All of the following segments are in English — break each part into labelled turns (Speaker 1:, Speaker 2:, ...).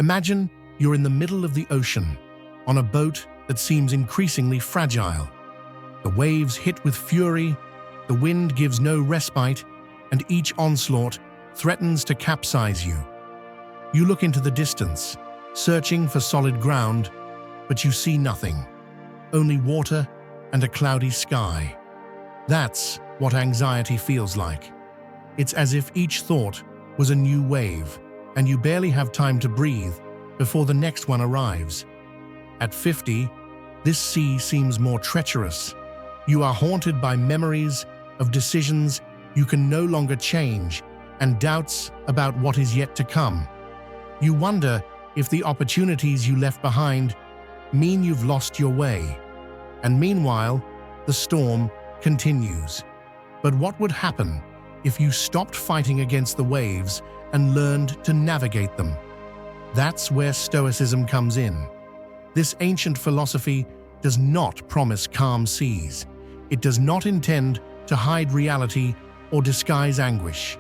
Speaker 1: Imagine you're in the middle of the ocean, on a boat that seems increasingly fragile. The waves hit with fury, the wind gives no respite, and each onslaught threatens to capsize you. You look into the distance, searching for solid ground, but you see nothing, only water and a cloudy sky. That's what anxiety feels like. It's as if each thought was a new wave, and you barely have time to breathe before the next one arrives. At 50, this sea seems more treacherous. You are haunted by memories of decisions you can no longer change and doubts about what is yet to come. You wonder if the opportunities you left behind mean you've lost your way. And meanwhile, the storm continues. But what would happen if you stopped fighting against the waves and learned to navigate them? That's where Stoicism comes in. This ancient philosophy does not promise calm seas. It does not intend to hide reality or disguise anguish.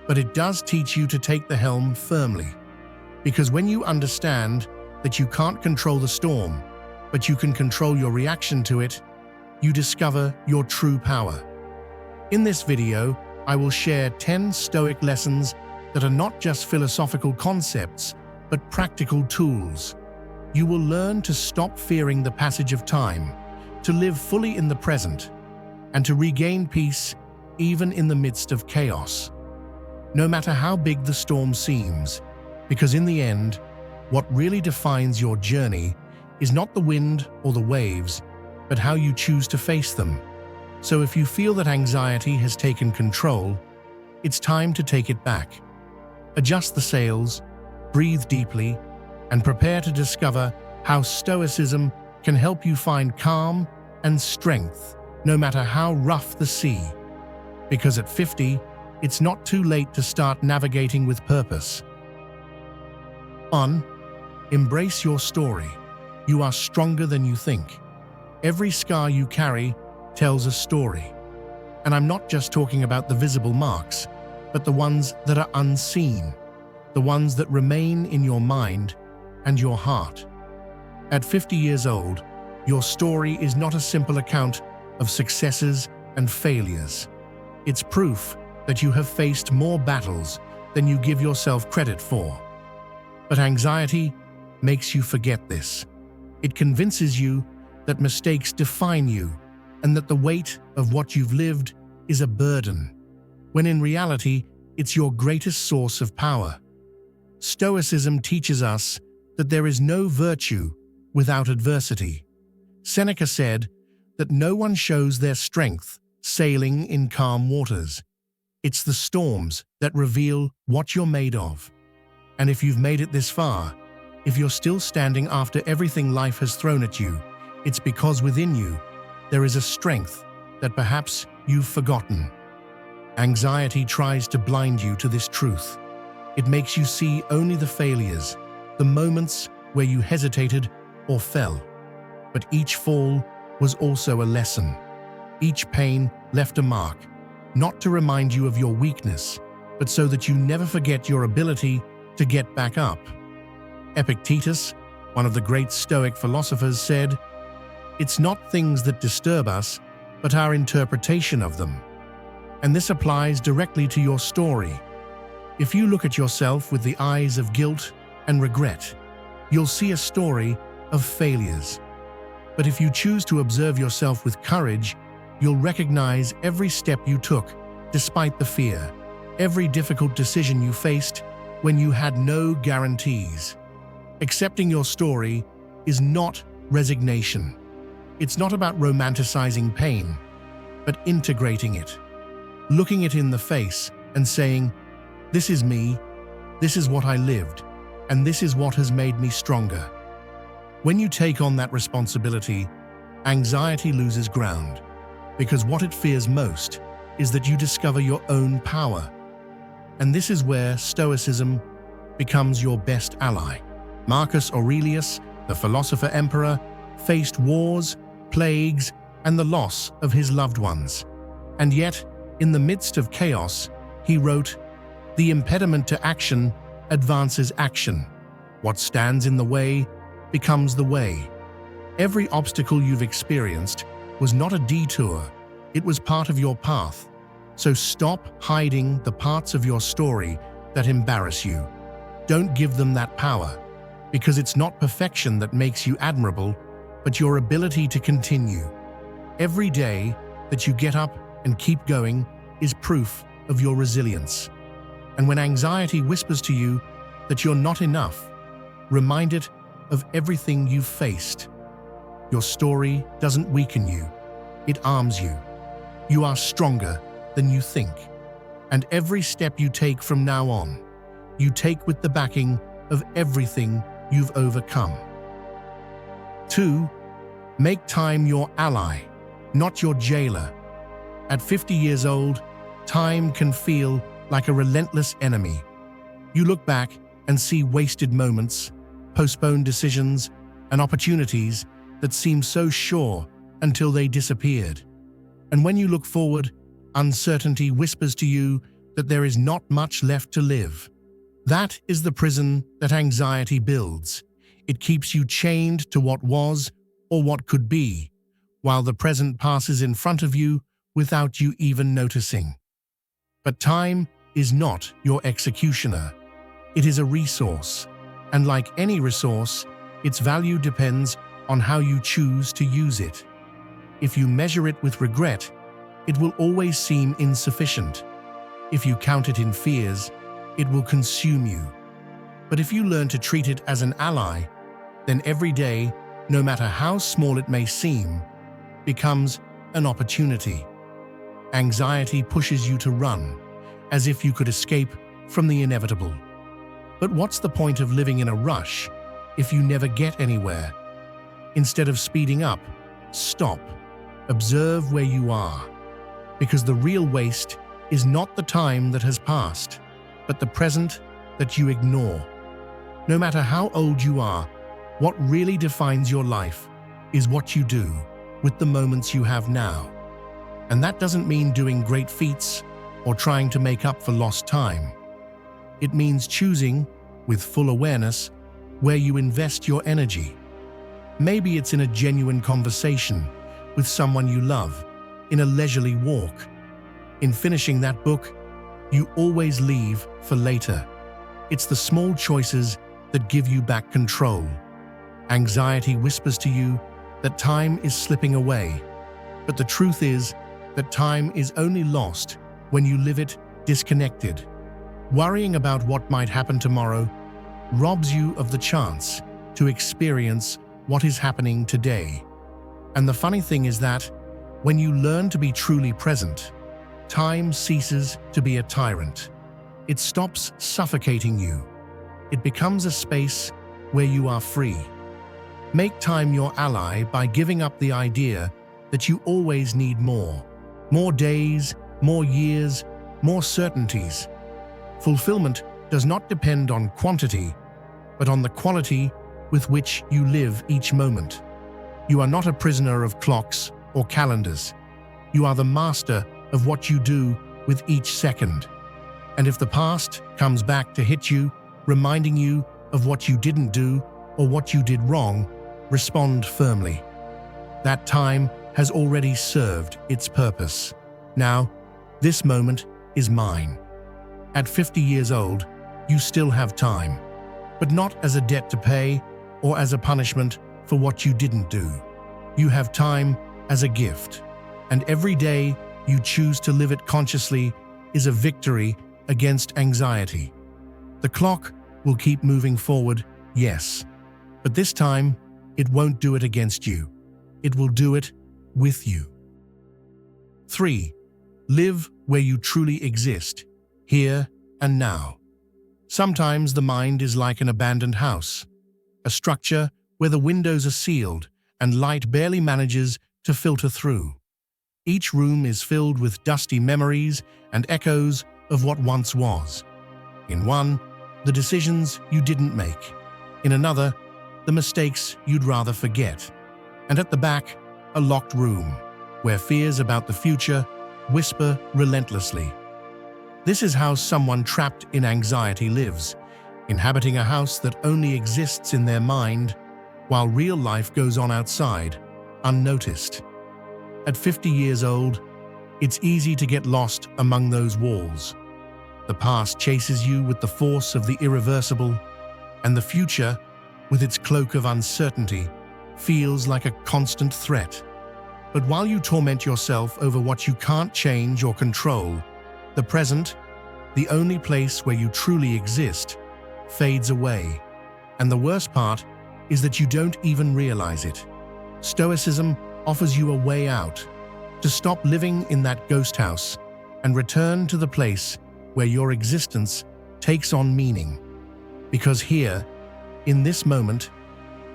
Speaker 1: But it does teach you to take the helm firmly. Because when you understand that you can't control the storm, but you can control your reaction to it, you discover your true power. In this video, I will share 10 Stoic lessons that are not just philosophical concepts, but practical tools. You will learn to stop fearing the passage of time, to live fully in the present, and to regain peace even in the midst of chaos. No matter how big the storm seems, because in the end, what really defines your journey is not the wind or the waves, but how you choose to face them. So if you feel that anxiety has taken control, it's time to take it back. Adjust the sails, breathe deeply, and prepare to discover how Stoicism can help you find calm and strength, no matter how rough the sea. Because at 50, it's not too late to start navigating with purpose. 1. Embrace your story. You are stronger than you think. Every scar you carry tells a story. And I'm not just talking about the visible marks, but the ones that are unseen, the ones that remain in your mind and your heart. At 50 years old, your story is not a simple account of successes and failures. It's proof that you have faced more battles than you give yourself credit for. But anxiety makes you forget this. It convinces you that mistakes define you and that the weight of what you've lived is a burden, when in reality, it's your greatest source of power. Stoicism teaches us that there is no virtue without adversity. Seneca said that no one shows their strength sailing in calm waters. It's the storms that reveal what you're made of. And if you've made it this far, if you're still standing after everything life has thrown at you, it's because within you, there is a strength that perhaps you've forgotten. Anxiety tries to blind you to this truth. It makes you see only the failures, the moments where you hesitated or fell. But each fall was also a lesson. Each pain left a mark, not to remind you of your weakness, but so that you never forget your ability to get back up. Epictetus, one of the great Stoic philosophers, said, "It's not things that disturb us, but our interpretation of them." And this applies directly to your story. If you look at yourself with the eyes of guilt and regret, you'll see a story of failures. But if you choose to observe yourself with courage, you'll recognize every step you took despite the fear, every difficult decision you faced when you had no guarantees. Accepting your story is not resignation. It's not about romanticizing pain, but integrating it, looking it in the face and saying, "This is me, this is what I lived, and this is what has made me stronger." When you take on that responsibility, anxiety loses ground, because what it fears most is that you discover your own power. And this is where Stoicism becomes your best ally. Marcus Aurelius, the philosopher emperor, faced wars, plagues, and the loss of his loved ones. And yet, in the midst of chaos, he wrote, "The impediment to action advances action." What stands in the way becomes the way. Every obstacle you've experienced was not a detour, it was part of your path. So stop hiding the parts of your story that embarrass you. Don't give them that power, because it's not perfection that makes you admirable, but your ability to continue. Every day that you get up and keep going is proof of your resilience. And when anxiety whispers to you that you're not enough, remind it of everything you've faced. Your story doesn't weaken you, it arms you. You are stronger than you think. And every step you take from now on, you take with the backing of everything you've overcome. 2. Make time your ally, not your jailer. At 50 years old, time can feel like a relentless enemy. You look back and see wasted moments, postponed decisions, and opportunities that seemed so sure until they disappeared. And when you look forward, uncertainty whispers to you that there is not much left to live. That is the prison that anxiety builds. It keeps you chained to what was or what could be, while the present passes in front of you without you even noticing. But time is not your executioner. It is a resource, and like any resource, its value depends on how you choose to use it. If you measure it with regret, it will always seem insufficient. If you count it in fears, it will consume you. But if you learn to treat it as an ally, then every day, no matter how small it may seem, becomes an opportunity. Anxiety pushes you to run, as if you could escape from the inevitable. But what's the point of living in a rush if you never get anywhere? Instead of speeding up, stop. Observe where you are. Because the real waste is not the time that has passed, but the present that you ignore. No matter how old you are, what really defines your life is what you do with the moments you have now. And that doesn't mean doing great feats or trying to make up for lost time. It means choosing, with full awareness, where you invest your energy. Maybe it's in a genuine conversation with someone you love, in a leisurely walk, in finishing that book you always leave for later. It's the small choices that give you back control. Anxiety whispers to you that time is slipping away, but the truth is that time is only lost when you live it disconnected. Worrying about what might happen tomorrow robs you of the chance to experience what is happening today. And the funny thing is that when you learn to be truly present, time ceases to be a tyrant. It stops suffocating you. It becomes a space where you are free. Make time your ally by giving up the idea that you always need more. More days, more years, more certainties. Fulfillment does not depend on quantity, but on the quality with which you live each moment. You are not a prisoner of clocks or calendars. You are the master of what you do with each second. And if the past comes back to hit you, reminding you of what you didn't do or what you did wrong, respond firmly. That time has already served its purpose. Now, this moment is mine. At 50 years old, you still have time, but not as a debt to pay or as a punishment for what you didn't do. You have time as a gift, and every day you choose to live it consciously is a victory against anxiety. The clock will keep moving forward, yes, but this time it won't do it against you. It will do it with you. 3. Live where you truly exist, here and now. Sometimes the mind is like an abandoned house, a structure where the windows are sealed and light barely manages to filter through. Each room is filled with dusty memories and echoes of what once was. In one, the decisions you didn't make. In another, the mistakes you'd rather forget. And at the back, a locked room, where fears about the future whisper relentlessly. This is how someone trapped in anxiety lives, inhabiting a house that only exists in their mind, while real life goes on outside, unnoticed. At 50 years old, it's easy to get lost among those walls. The past chases you with the force of the irreversible, and the future, with its cloak of uncertainty, feels like a constant threat. But while you torment yourself over what you can't change or control, the present, the only place where you truly exist, fades away. And the worst part is that you don't even realize it. Stoicism offers you a way out, to stop living in that ghost house and return to the place where your existence takes on meaning. Because here, in this moment,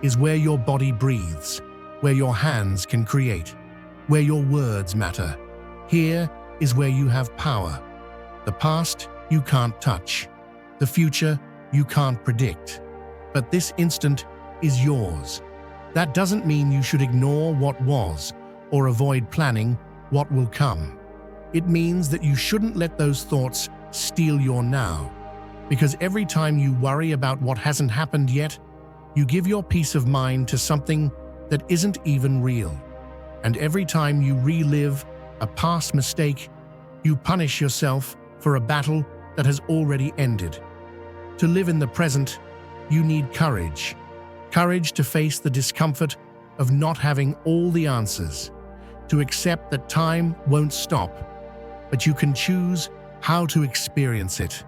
Speaker 1: is where your body breathes, where your hands can create, where your words matter. Here is where you have power. The past you can't touch, the future you can't predict, but this instant is yours. That doesn't mean you should ignore what was or avoid planning what will come. It means that you shouldn't let those thoughts steal your now, because every time you worry about what hasn't happened yet, you give your peace of mind to something that isn't even real. And every time you relive a past mistake, you punish yourself for a battle that has already ended. To live in the present, you need courage. Courage to face the discomfort of not having all the answers, to accept that time won't stop, but you can choose how to experience it.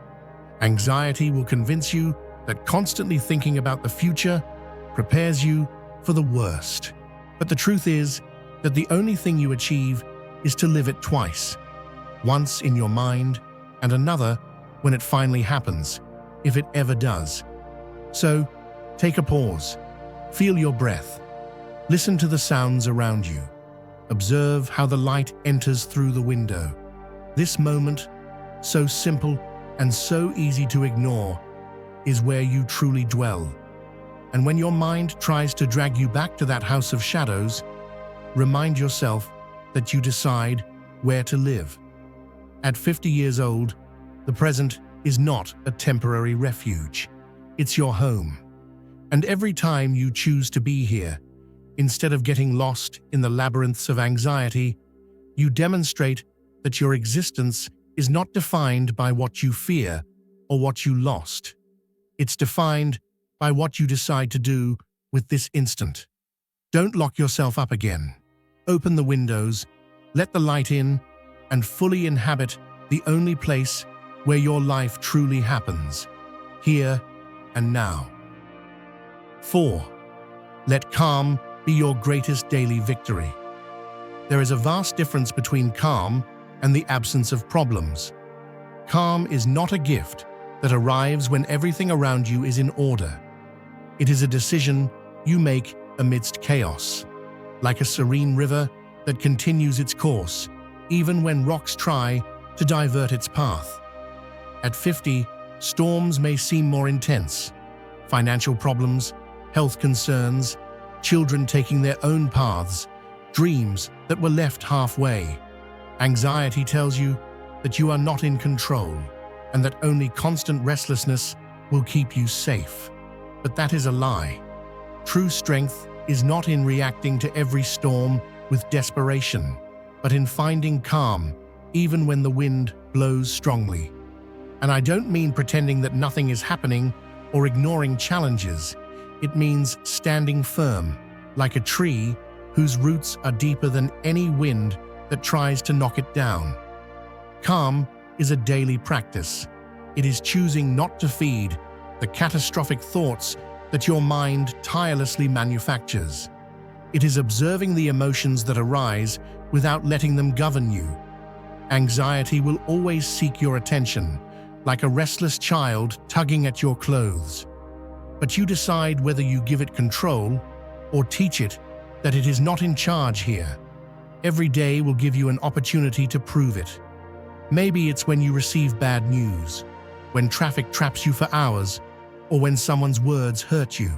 Speaker 1: Anxiety will convince you that constantly thinking about the future prepares you for the worst. But the truth is that the only thing you achieve is to live it twice. Once in your mind, and another when it finally happens, if it ever does. So, take a pause. Feel your breath. Listen to the sounds around you. Observe how the light enters through the window. This moment, so simple and so easy to ignore, is where you truly dwell. And when your mind tries to drag you back to that house of shadows, remind yourself that you decide where to live. At 50 years old, the present is not a temporary refuge. It's your home. And every time you choose to be here, instead of getting lost in the labyrinths of anxiety, you demonstrate that your existence is not defined by what you fear or what you lost. It's defined by what you decide to do with this instant. Don't lock yourself up again. Open the windows, let the light in, and fully inhabit the only place where your life truly happens, here and now. 4. Let calm be your greatest daily victory. There is a vast difference between calm and the absence of problems. Calm is not a gift that arrives when everything around you is in order. It is a decision you make amidst chaos, like a serene river that continues its course, even when rocks try to divert its path. At 50, storms may seem more intense. Financial problems, health concerns, children taking their own paths, dreams that were left halfway. Anxiety tells you that you are not in control and that only constant restlessness will keep you safe. But that is a lie. True strength is not in reacting to every storm with desperation, but in finding calm even when the wind blows strongly. And I don't mean pretending that nothing is happening or ignoring challenges. It means standing firm, like a tree whose roots are deeper than any wind that tries to knock it down. Calm is a daily practice. It is choosing not to feed the catastrophic thoughts that your mind tirelessly manufactures. It is observing the emotions that arise without letting them govern you. Anxiety will always seek your attention, like a restless child tugging at your clothes. But you decide whether you give it control or teach it that it is not in charge here. Every day will give you an opportunity to prove it. Maybe it's when you receive bad news, when traffic traps you for hours, or when someone's words hurt you.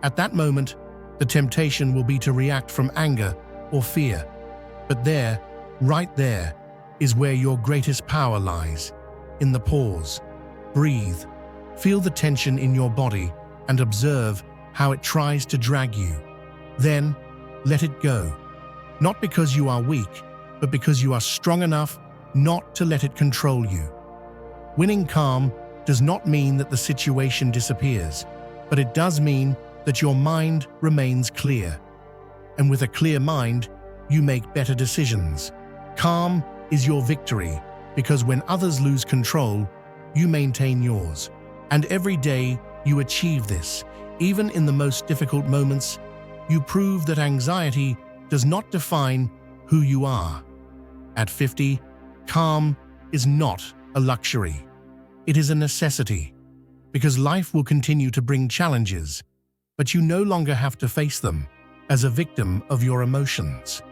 Speaker 1: At that moment, the temptation will be to react from anger or fear. But there, right there, is where your greatest power lies. In the pause. Breathe. Feel the tension in your body and observe how it tries to drag you. Then, let it go. Not because you are weak, but because you are strong enough not to let it control you. Winning calm does not mean that the situation disappears, but it does mean that your mind remains clear. And with a clear mind, you make better decisions. Calm is your victory, because when others lose control, you maintain yours. And every day you achieve this, even in the most difficult moments, you prove that anxiety does not define who you are. At 50, calm is not a luxury. It is a necessity, because life will continue to bring challenges, but you no longer have to face them as a victim of your emotions.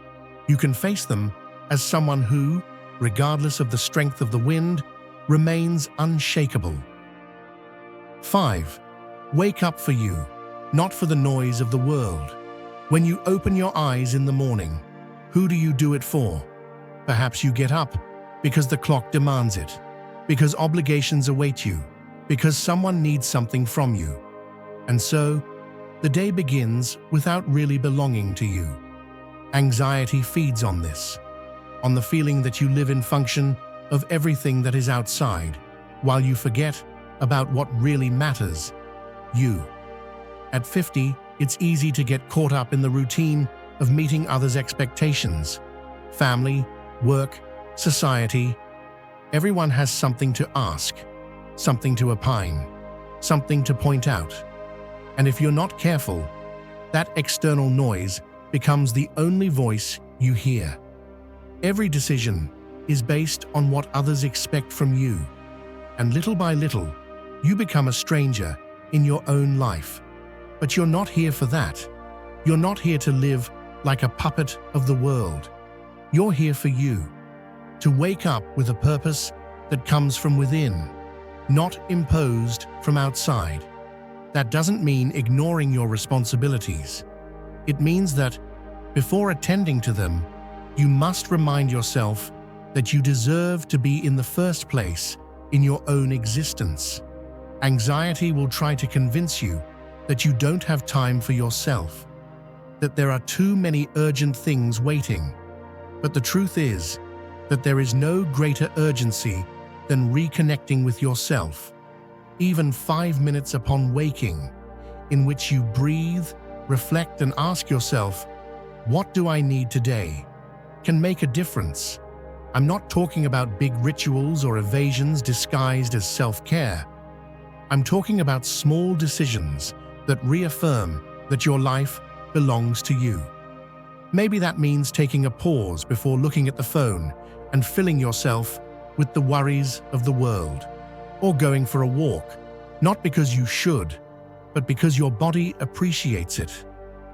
Speaker 1: You can face them as someone who, regardless of the strength of the wind, remains unshakable. 5. Wake up for you, not for the noise of the world. When you open your eyes in the morning, who do you do it for? Perhaps you get up because the clock demands it, because obligations await you, because someone needs something from you. And so, the day begins without really belonging to you. Anxiety feeds on this, on the feeling that you live in function of everything that is outside, while you forget about what really matters, you. At 50, it's easy to get caught up in the routine of meeting others' expectations. Family, work, society. Everyone has something to ask, something to opine, something to point out. And if you're not careful, that external noise becomes the only voice you hear. Every decision is based on what others expect from you, and little by little, you become a stranger in your own life. But you're not here for that. You're not here to live like a puppet of the world. You're here for you, to wake up with a purpose that comes from within, not imposed from outside. That doesn't mean ignoring your responsibilities. It means that, before attending to them, you must remind yourself that you deserve to be in the first place in your own existence. Anxiety will try to convince you that you don't have time for yourself, that there are too many urgent things waiting. But the truth is that there is no greater urgency than reconnecting with yourself. Even 5 minutes upon waking, in which you breathe, reflect, and ask yourself, "What do I need today?" can make a difference. I'm not talking about big rituals or evasions disguised as self-care. I'm talking about small decisions that reaffirm that your life belongs to you. Maybe that means taking a pause before looking at the phone and filling yourself with the worries of the world, or going for a walk, not because you should, but because your body appreciates it.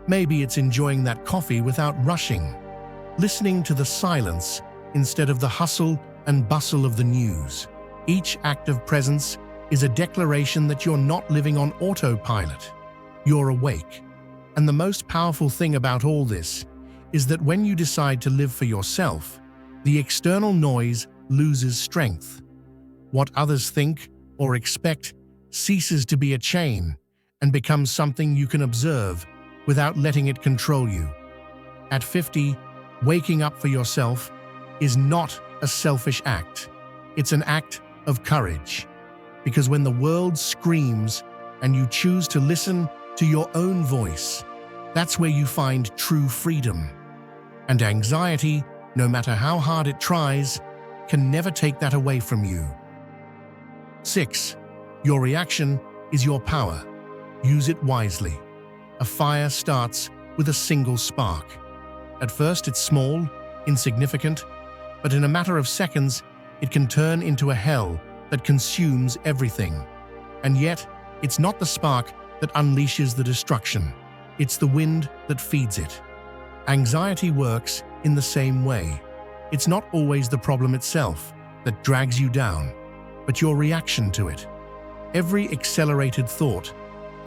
Speaker 1: Maybe it's enjoying that coffee without rushing, listening to the silence instead of the hustle and bustle of the news. Each act of presence is a declaration that you're not living on autopilot. You're awake. And the most powerful thing about all this is that when you decide to live for yourself, the external noise loses strength. What others think or expect ceases to be a chain and becomes something you can observe without letting it control you. At 50, waking up for yourself is not a selfish act. It's an act of courage. Because when the world screams and you choose to listen to your own voice, that's where you find true freedom. And anxiety, no matter how hard it tries, can never take that away from you. 6. Your reaction is your power. Use it wisely. A fire starts with a single spark. At first it's small, insignificant, but in a matter of seconds, it can turn into a hell that consumes everything. And yet, it's not the spark that unleashes the destruction. It's the wind that feeds it. Anxiety works in the same way. It's not always the problem itself that drags you down, but your reaction to it. Every accelerated thought,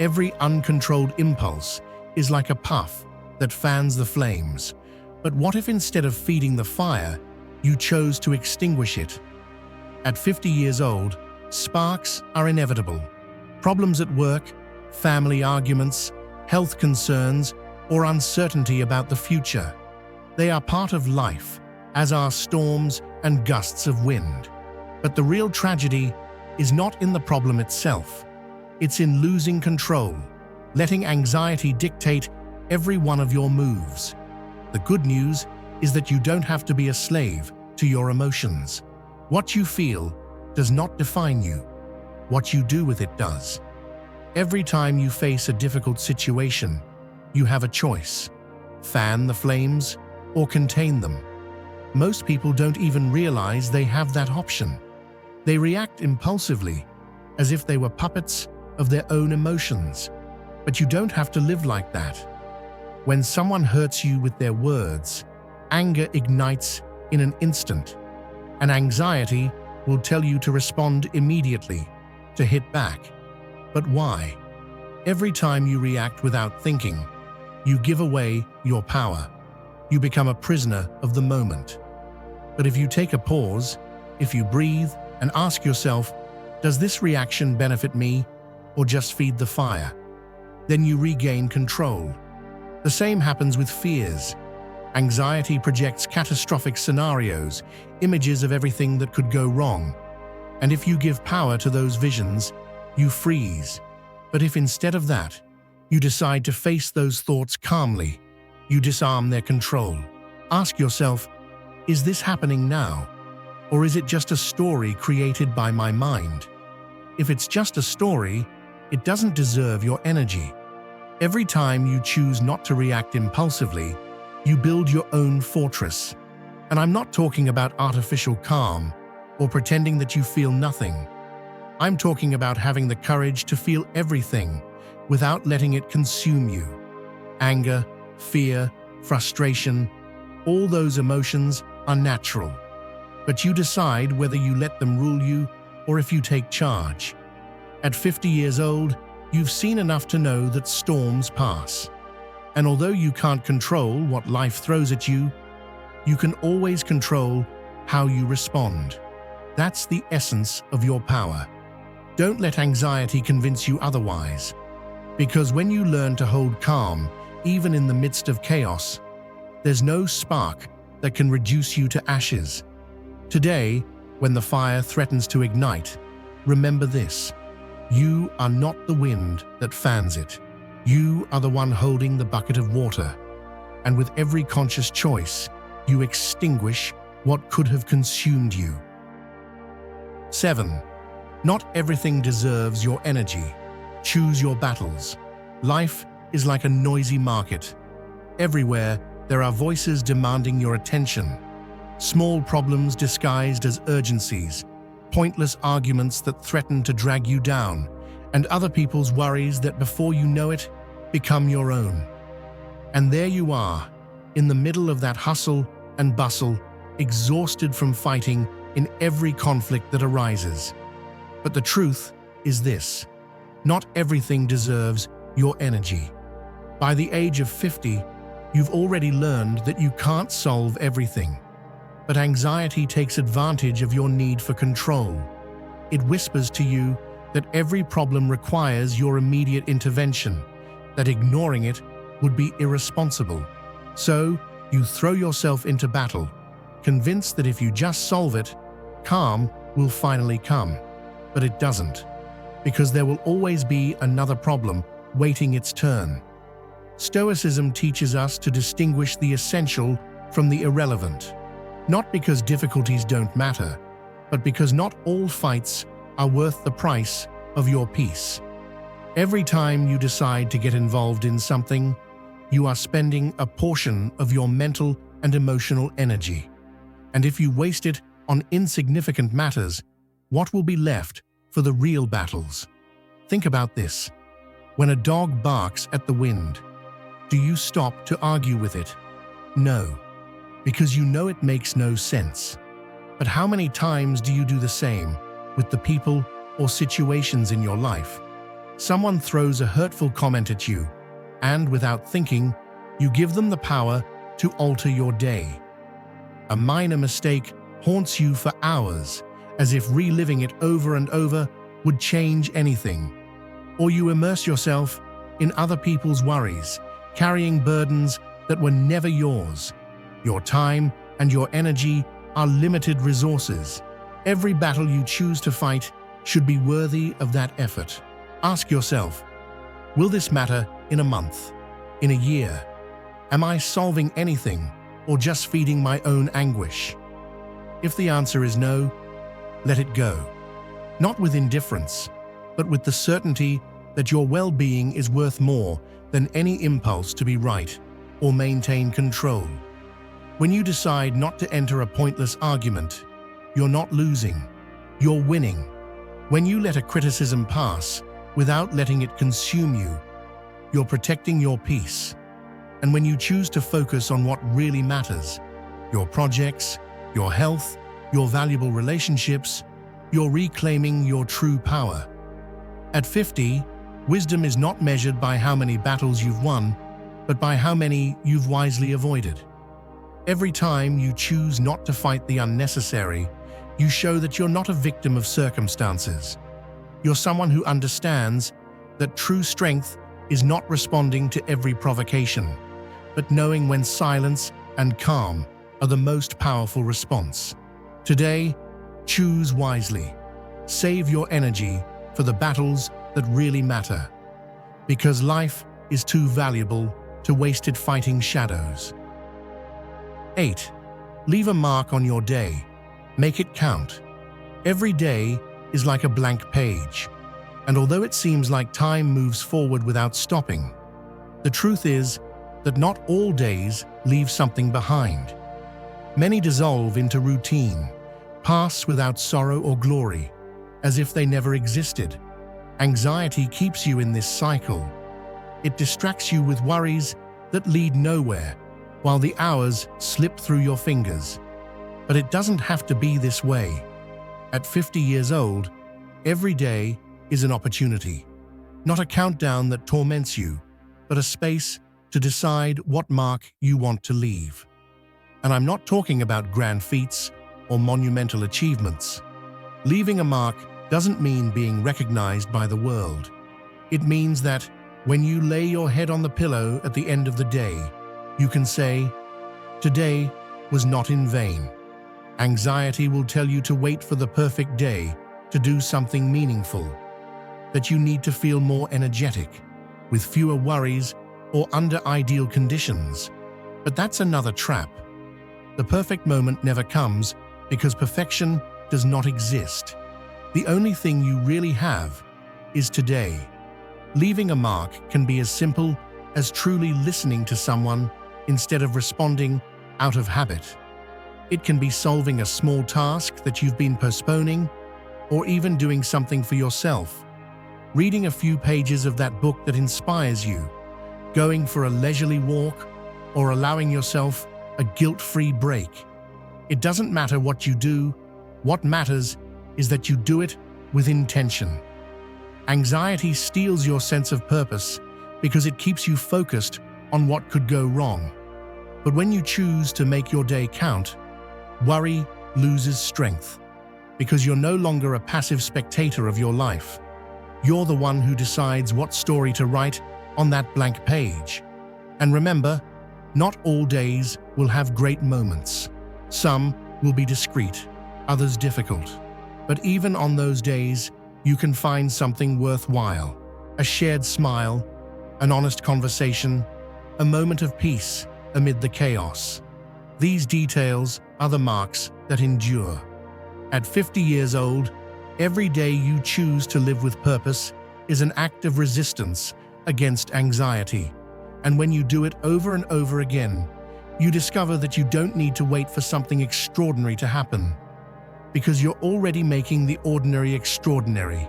Speaker 1: every uncontrolled impulse is like a puff that fans the flames. But what if instead of feeding the fire, you chose to extinguish it? At 50 years old, sparks are inevitable. Problems at work, family arguments, health concerns, or uncertainty about the future. They are part of life, as are storms and gusts of wind. But the real tragedy is not in the problem itself. It's in losing control, letting anxiety dictate every one of your moves. The good news is that you don't have to be a slave to your emotions. What you feel does not define you. What you do with it does. Every time you face a difficult situation, you have a choice: fan the flames or contain them. Most people don't even realize they have that option. They react impulsively, as if they were puppets of their own emotions. But you don't have to live like that. When someone hurts you with their words, anger ignites in an instant, and anxiety will tell you to respond immediately, to hit back. But why? Every time you react without thinking, you give away your power. You become a prisoner of the moment. But if you take a pause, if you breathe and ask yourself, does this reaction benefit me or just feed the fire? Then you regain control. The same happens with fears. Anxiety projects catastrophic scenarios, images of everything that could go wrong. And if you give power to those visions, you freeze. But if instead of that, you decide to face those thoughts calmly, you disarm their control. Ask yourself, is this happening now? Or is it just a story created by my mind? If it's just a story, it doesn't deserve your energy. Every time you choose not to react impulsively, you build your own fortress. And I'm not talking about artificial calm or pretending that you feel nothing. I'm talking about having the courage to feel everything without letting it consume you. Anger, fear, frustration, all those emotions are natural. But you decide whether you let them rule you or if you take charge. At 50 years old, you've seen enough to know that storms pass. And although you can't control what life throws at you, you can always control how you respond. That's the essence of your power. Don't let anxiety convince you otherwise. Because when you learn to hold calm, even in the midst of chaos, there's no spark that can reduce you to ashes. Today, when the fire threatens to ignite, remember this: you are not the wind that fans it. You are the one holding the bucket of water. And with every conscious choice, you extinguish what could have consumed you. 7. Not everything deserves your energy. Choose your battles. Life is like a noisy market. Everywhere, there are voices demanding your attention. Small problems disguised as urgencies, pointless arguments that threaten to drag you down, and other people's worries that before you know it, become your own. And there you are, in the middle of that hustle and bustle, exhausted from fighting in every conflict that arises. But the truth is this: not everything deserves your energy. By the age of 50, you've already learned that you can't solve everything. But anxiety takes advantage of your need for control. It whispers to you that every problem requires your immediate intervention, that ignoring it would be irresponsible. So, you throw yourself into battle, convinced that if you just solve it, calm will finally come. But it doesn't, because there will always be another problem waiting its turn. Stoicism teaches us to distinguish the essential from the irrelevant, not because difficulties don't matter, but because not all fights are worth the price of your peace. Every time you decide to get involved in something, you are spending a portion of your mental and emotional energy. And if you waste it on insignificant matters, what will be left for the real battles? Think about this. When a dog barks at the wind, do you stop to argue with it? No, because you know it makes no sense. But how many times do you do the same with the people or situations in your life? Someone throws a hurtful comment at you, and without thinking, you give them the power to alter your day. A minor mistake haunts you for hours, as if reliving it over and over would change anything. or you immerse yourself in other people's worries, carrying burdens that were never yours. Your time and your energy are limited resources. Every battle you choose to fight should be worthy of that effort. Ask yourself, will this matter in a month, in a year? Am I solving anything or just feeding my own anguish? If the answer is no, let it go. Not with indifference, but with the certainty that your well-being is worth more than any impulse to be right or maintain control. When you decide not to enter a pointless argument, you're not losing, you're winning. When you let a criticism pass without letting it consume you, you're protecting your peace. And when you choose to focus on what really matters, your projects, your health, your valuable relationships, you're reclaiming your true power. At 50, wisdom is not measured by how many battles you've won, but by how many you've wisely avoided. Every time you choose not to fight the unnecessary, you show that you're not a victim of circumstances. You're someone who understands that true strength is not responding to every provocation, but knowing when silence and calm are the most powerful response. Today, choose wisely. Save your energy for the battles that really matter, because life is too valuable to waste it fighting shadows. 8. Leave a mark on your day. Make it count. Every day is like a blank page, and although it seems like time moves forward without stopping, the truth is that not all days leave something behind. Many dissolve into routine, pass without sorrow or glory, as if they never existed. Anxiety keeps you in this cycle. It distracts you with worries that lead nowhere, while the hours slip through your fingers. But it doesn't have to be this way. At 50 years old, every day is an opportunity. Not a countdown that torments you, but a space to decide what mark you want to leave. And I'm not talking about grand feats or monumental achievements. Leaving a mark doesn't mean being recognized by the world. It means that when you lay your head on the pillow at the end of the day, you can say, "Today was not in vain." Anxiety will tell you to wait for the perfect day to do something meaningful, that you need to feel more energetic, with fewer worries or under ideal conditions. But that's another trap. The perfect moment never comes because perfection does not exist. The only thing you really have is today. Leaving a mark can be as simple as truly listening to someone instead of responding out of habit. It can be solving a small task that you've been postponing, or even doing something for yourself. Reading a few pages of that book that inspires you, going for a leisurely walk, or allowing yourself a guilt-free break. It doesn't matter what you do. What matters is that you do it with intention. Anxiety steals your sense of purpose because it keeps you focused on what could go wrong. But when you choose to make your day count, worry loses strength, because you're no longer a passive spectator of your life. You're the one who decides what story to write on that blank page. And remember, not all days will have great moments. Some will be discreet, others difficult. But even on those days, you can find something worthwhile. A shared smile, an honest conversation, a moment of peace amid the chaos. These details are the marks that endure. At 50 years old, every day you choose to live with purpose is an act of resistance against anxiety. And when you do it over and over again, you discover that you don't need to wait for something extraordinary to happen, because you're already making the ordinary extraordinary.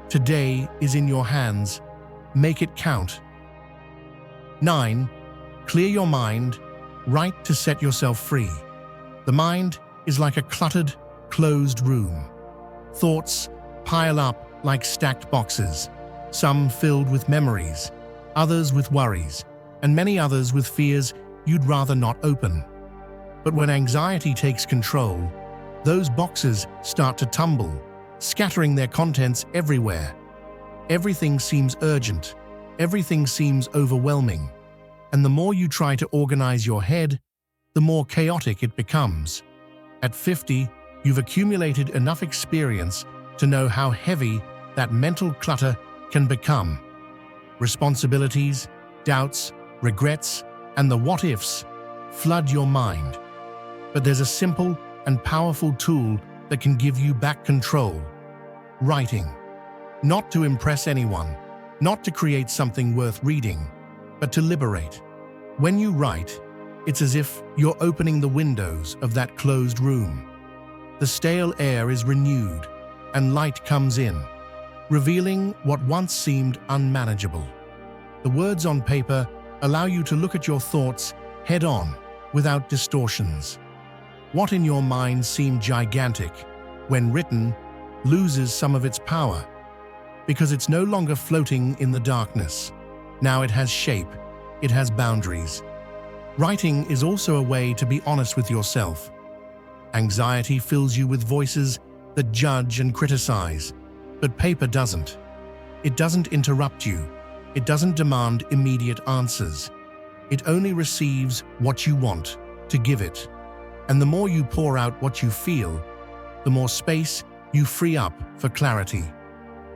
Speaker 1: Today is in your hands. Make it count. 9. Clear your mind. Write to set yourself free. The mind is like a cluttered, closed room. Thoughts pile up like stacked boxes, some filled with memories, others with worries, and many others with fears you'd rather not open. But when anxiety takes control, those boxes start to tumble, scattering their contents everywhere. Everything seems urgent. Everything seems overwhelming. And the more you try to organize your head, the more chaotic it becomes. At 50, you've accumulated enough experience to know how heavy that mental clutter can become. Responsibilities, doubts, regrets, and the what-ifs flood your mind. But there's a simple and powerful tool that can give you back control. Writing. Not to impress anyone, not to create something worth reading, but to liberate. When you write, it's as if you're opening the windows of that closed room. The stale air is renewed, and light comes in, revealing what once seemed unmanageable. The words on paper allow you to look at your thoughts head-on, without distortions. What in your mind seemed gigantic, when written, loses some of its power, because it's no longer floating in the darkness. Now it has shape, it has boundaries. Writing is also a way to be honest with yourself. Anxiety fills you with voices that judge and criticize, but paper doesn't. It doesn't interrupt you. It doesn't demand immediate answers. It only receives what you want to give it. And the more you pour out what you feel, the more space you free up for clarity.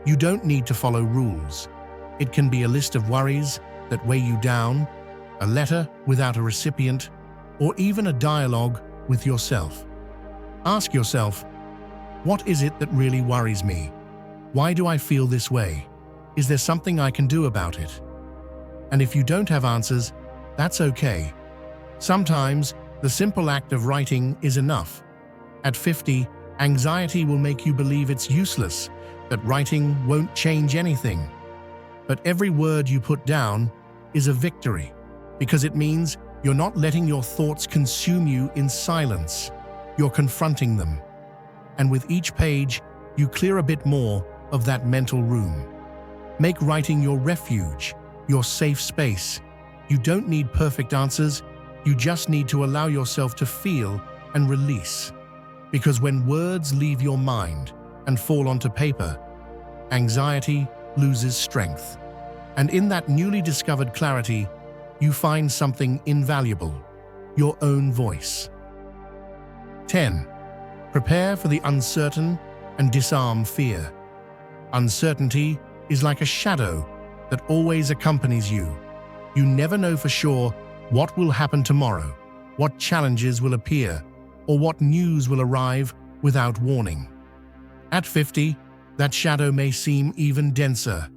Speaker 1: You don't need to follow rules. It can be a list of worries that weigh you down, a letter without a recipient, or even a dialogue with yourself. Ask yourself, what is it that really worries me? Why do I feel this way? Is there something I can do about it? And if you don't have answers, that's okay. Sometimes the simple act of writing is enough. At 50, anxiety will make you believe it's useless, that writing won't change anything. But every word you put down is a victory, because it means you're not letting your thoughts consume you in silence. You're confronting them. And with each page, you clear a bit more of that mental room. Make writing your refuge, your safe space. You don't need perfect answers, you just need to allow yourself to feel and release. Because when words leave your mind and fall onto paper, anxiety loses strength. And in that newly discovered clarity, you find something invaluable, your own voice. 10. Prepare for the uncertain and disarm fear. Uncertainty is like a shadow that always accompanies you. You never know for sure what will happen tomorrow, what challenges will appear, or what news will arrive without warning. At 50, that shadow may seem even denser.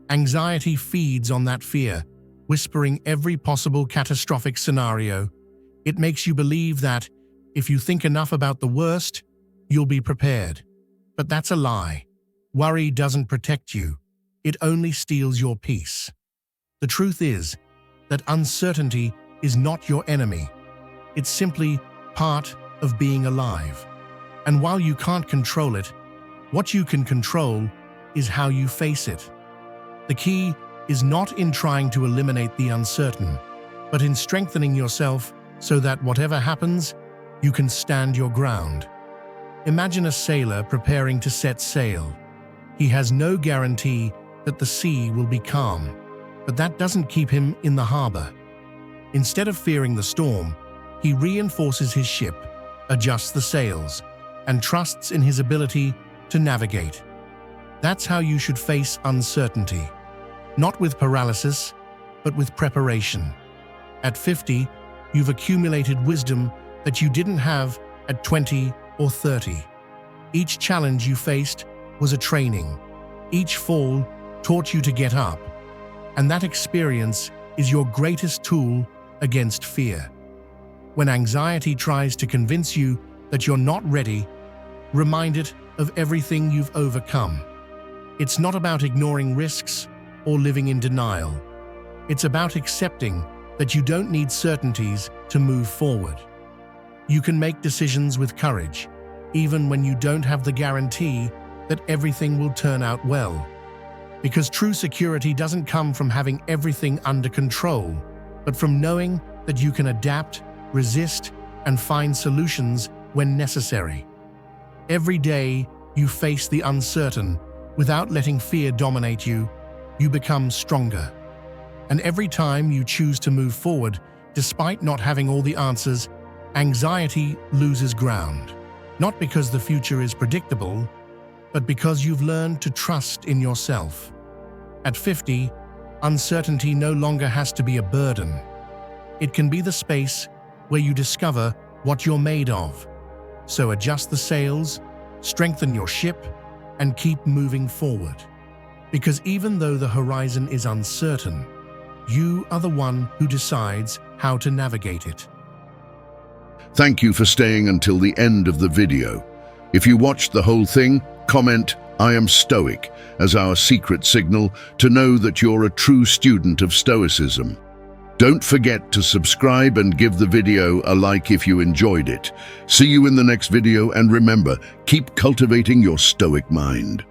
Speaker 1: Anxiety feeds on that fear, whispering every possible catastrophic scenario. It makes you believe that if you think enough about the worst, you'll be prepared. But that's a lie. Worry doesn't protect you. It only steals your peace. The truth is that uncertainty is not your enemy. It's simply part of being alive. And while you can't control it, what you can control is how you face it. The key is not in trying to eliminate the uncertain, but in strengthening yourself so that whatever happens, you can stand your ground. Imagine a sailor preparing to set sail. He has no guarantee that the sea will be calm, but that doesn't keep him in the harbor. Instead of fearing the storm, he reinforces his ship, adjusts the sails, and trusts in his ability to navigate. That's how you should face uncertainty. Not with paralysis, but with preparation. At 50, you've accumulated wisdom that you didn't have at 20 or 30. Each challenge you faced was a training. Each fall taught you to get up. And that experience is your greatest tool against fear. When anxiety tries to convince you that you're not ready, remind it of everything you've overcome. It's not about ignoring risks or living in denial. It's about accepting that you don't need certainties to move forward. You can make decisions with courage, even when you don't have the guarantee that everything will turn out well. Because true security doesn't come from having everything under control, but from knowing that you can adapt, resist, and find solutions when necessary. Every day you face the uncertain, Without letting fear dominate you, you become stronger. And every time you choose to move forward, despite not having all the answers, anxiety loses ground. Not because the future is predictable, but because you've learned to trust in yourself. At 50, uncertainty no longer has to be a burden. It can be the space where you discover what you're made of. So adjust the sails, strengthen your ship, and keep moving forward. Because even though the horizon is uncertain, you are the one who decides how to navigate it.
Speaker 2: Thank you for staying until the end of the video. If you watched the whole thing, comment "I am Stoic" as our secret signal to know that you're a true student of Stoicism. Don't forget to subscribe and give the video a like if you enjoyed it. See you in the next video, and remember, keep cultivating your Stoic mind.